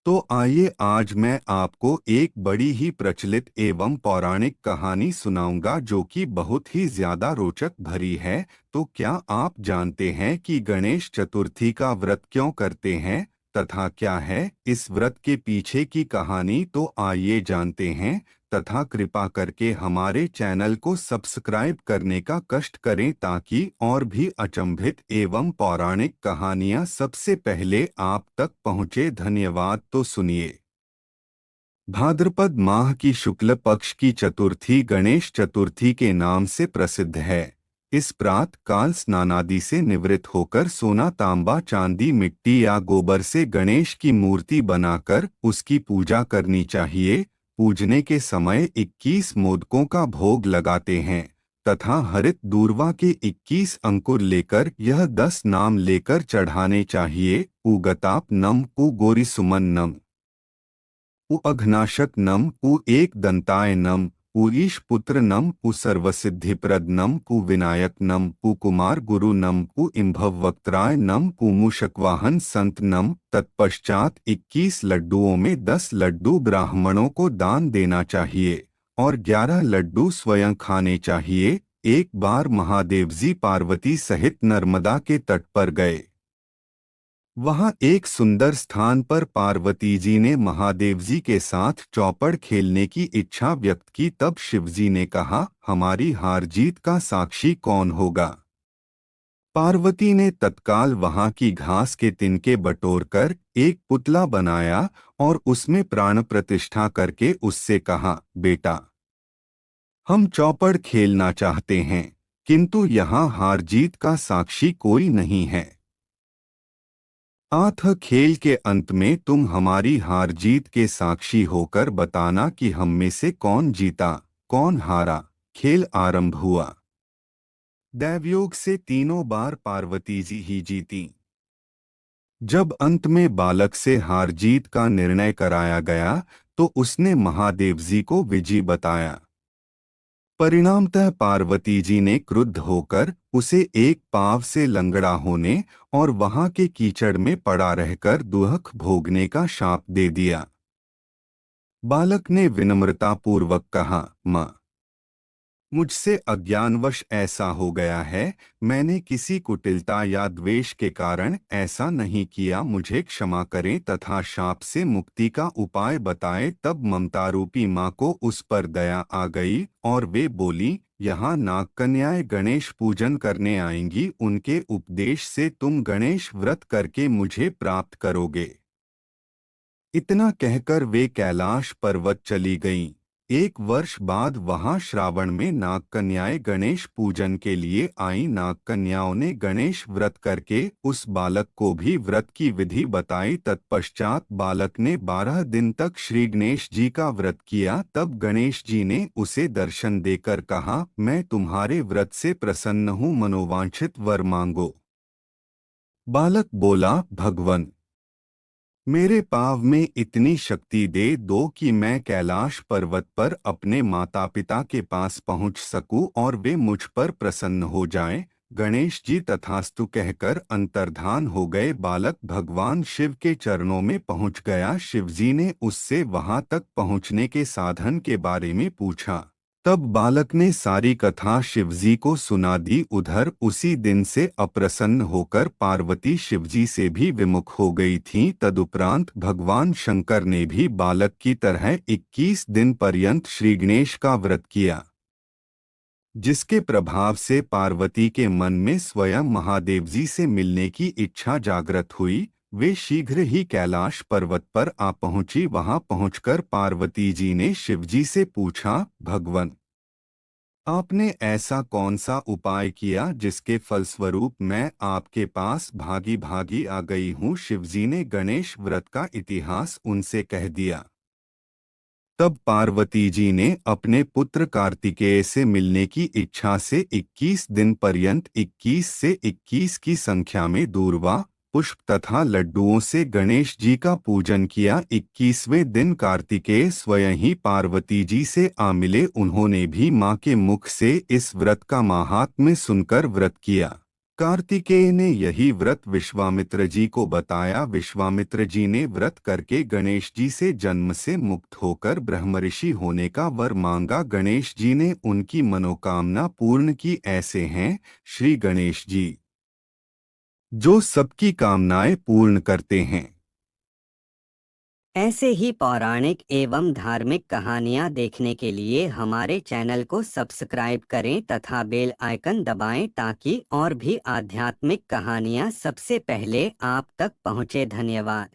तो आइए आज मैं आपको एक बड़ी ही प्रचलित एवं पौराणिक कहानी सुनाऊंगा जो कि बहुत ही ज्यादा रोचक भरी है। तो क्या आप जानते हैं कि गणेश चतुर्थी का व्रत क्यों करते हैं तथा क्या है इस व्रत के पीछे की कहानी? तो आइए जानते हैं। तथा कृपा करके हमारे चैनल को सब्सक्राइब करने का कष्ट करें ताकि और भी अचंभित एवं पौराणिक कहानियां सबसे पहले आप तक पहुंचे। धन्यवाद। तो सुनिए। भाद्रपद माह की शुक्ल पक्ष की चतुर्थी गणेश चतुर्थी के नाम से प्रसिद्ध है। इस प्रात काल स्नानादि से निवृत्त होकर सोना तांबा चांदी मिट्टी या गोबर से गणेश की मूर्ति बनाकर उसकी पूजा करनी चाहिए। पूजने के समय 21 मोदकों का भोग लगाते हैं तथा हरित दूर्वा के 21 अंकुर लेकर यह 10 नाम लेकर चढ़ाने चाहिए। उगताप नम उ गोरी सुमन नम उ अघनाशक नम उ एक दंताय नम उ ईश पुत्र नम उ सर्वसिद्धिप्रद नम उ विनायक नम उ कुमार गुरु नम उ इम्भव वक्त्राय नम उ मूषकवाहन संत नम। तत्पश्चात 21 लड्डुओं में 10 लड्डू ब्राह्मणों को दान देना चाहिए और 11 लड्डू स्वयं खाने चाहिए। एक बार महादेव जी पार्वती सहित नर्मदा के तट पर गए। वहां एक सुंदर स्थान पर पार्वती जी ने महादेव जी के साथ चौपड़ खेलने की इच्छा व्यक्त की। तब शिवजी ने कहा, हमारी हार जीत का साक्षी कौन होगा? पार्वती ने तत्काल वहां की घास के तिनके बटोरकर एक पुतला बनाया और उसमें प्राण प्रतिष्ठा करके उससे कहा, बेटा, हम चौपड़ खेलना चाहते हैं किंतु यहाँ हार जीत का साक्षी कोई नहीं है। अतः खेल के अंत में तुम हमारी हार जीत के साक्षी होकर बताना कि हम में से कौन जीता कौन हारा। खेल आरंभ हुआ। दैवयोग से तीनों बार पार्वती जी ही जीती। जब अंत में बालक से हार जीत का निर्णय कराया गया तो उसने महादेव जी को विजयी बताया। परिणामतः पार्वती जी ने क्रुद्ध होकर उसे एक पांव से लंगड़ा होने और वहां के कीचड़ में पड़ा रहकर दुख भोगने का शाप दे दिया। बालक ने विनम्रतापूर्वक कहा, माँ, मुझसे अज्ञानवश ऐसा हो गया है। मैंने किसी कुटिलता या द्वेष के कारण ऐसा नहीं किया। मुझे क्षमा करें तथा शाप से मुक्ति का उपाय बताएं। तब ममतारूपी माँ को उस पर दया आ गई और वे बोली, यहाँ नागकन्याएं गणेश पूजन करने आएंगी। उनके उपदेश से तुम गणेश व्रत करके मुझे प्राप्त करोगे। इतना कहकर वे कैलाश पर्वत चली गईं। एक वर्ष बाद वहां श्रावण में नागकन्याएं गणेश पूजन के लिए आईं। नागकन्याओं ने गणेश व्रत करके उस बालक को भी व्रत की विधि बताई। तत्पश्चात बालक ने 12 दिन तक श्री गणेश जी का व्रत किया। तब गणेश जी ने उसे दर्शन देकर कहा, मैं तुम्हारे व्रत से प्रसन्न हूँ, मनोवांछित वर मांगो। बालक बोला, भगवन, मेरे पाव में इतनी शक्ति दे दो कि मैं कैलाश पर्वत पर अपने माता पिता के पास पहुंच सकूं और वे मुझ पर प्रसन्न हो जाएं। गणेश जी तथास्तु कहकर अंतर्धान हो गए। बालक भगवान शिव के चरणों में पहुंच गया। शिवजी ने उससे वहां तक पहुंचने के साधन के बारे में पूछा। तब बालक ने सारी कथा शिवजी को सुना दी। उधर उसी दिन से अप्रसन्न होकर पार्वती शिवजी से भी विमुख हो गई थीं। तदुपरांत भगवान शंकर ने भी बालक की तरह 21 दिन पर्यंत श्री गणेश का व्रत किया, जिसके प्रभाव से पार्वती के मन में स्वयं महादेव जी से मिलने की इच्छा जागृत हुई। वे शीघ्र ही कैलाश पर्वत पर आ पहुंची। वहां पहुंचकर पार्वती जी ने शिवजी से पूछा, भगवन, आपने ऐसा कौन सा उपाय किया जिसके फलस्वरूप मैं आपके पास भागी भागी आ गई हूँ? शिवजी ने गणेश व्रत का इतिहास उनसे कह दिया। तब पार्वती जी ने अपने पुत्र कार्तिकेय से मिलने की इच्छा से 21 दिन पर्यंत 21 से 21 की संख्या में दूर्वा, पुष्प तथा लड्डुओं से गणेश जी का पूजन किया। 21वें दिन कार्तिकेय स्वयं ही पार्वती जी से आ मिले। उन्होंने भी मां के मुख से इस व्रत का माहात्म्य सुनकर व्रत किया। कार्तिकेय ने यही व्रत विश्वामित्र जी को बताया। विश्वामित्र जी ने व्रत करके गणेश जी से जन्म से मुक्त होकर ब्रह्मऋषि होने का वर मांगा। गणेश जी ने उनकी मनोकामना पूर्ण की। ऐसे हैं श्री गणेश जी, जो सबकी कामनाएं पूर्ण करते हैं। ऐसे ही पौराणिक एवं धार्मिक कहानियाँ देखने के लिए हमारे चैनल को सब्सक्राइब करें तथा बेल आइकन दबाएं ताकि और भी आध्यात्मिक कहानियाँ सबसे पहले आप तक पहुँचे। धन्यवाद।